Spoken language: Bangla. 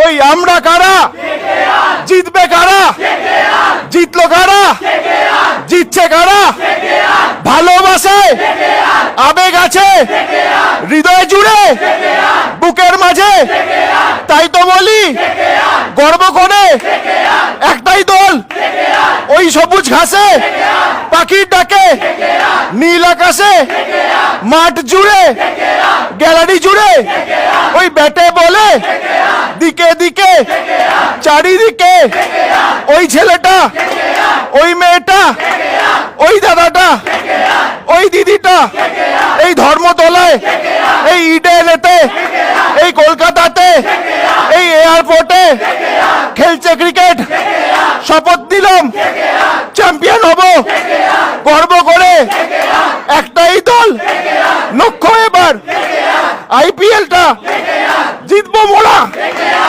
ওই আমরা কারা, জিতবে কারা, জিতলো কারা, জিতছে কারা, ভালোবাসায় আবেগ আছে হৃদয় জুড়ে বুকের মাঝে, তাই তো বলি গর্ব করে একটাই দল, ওই সবুজ ঘাসে পাখির ডাকে, নীল আকাশে মাঠ জুড়ে গ্যালারি জুড়ে, ওই ব্যাটে বলে দিকে দিকে চারিদিকে, ওই ছেলেটা, ওই মেয়েটা, ওই দাদাটা, ওই দিদিটা, এই ধর্মতলায়, এই ইডেনেতে, এই কলকাতাতে, এই এয়ারপোর্টে খেলছে ক্রিকেট। শপথ দিলাম চ্যাম্পিয়ন হব গর্ব করে, একটাই দল লক্ষ্য, এবার আইপিএলটা জিতবো মোরা।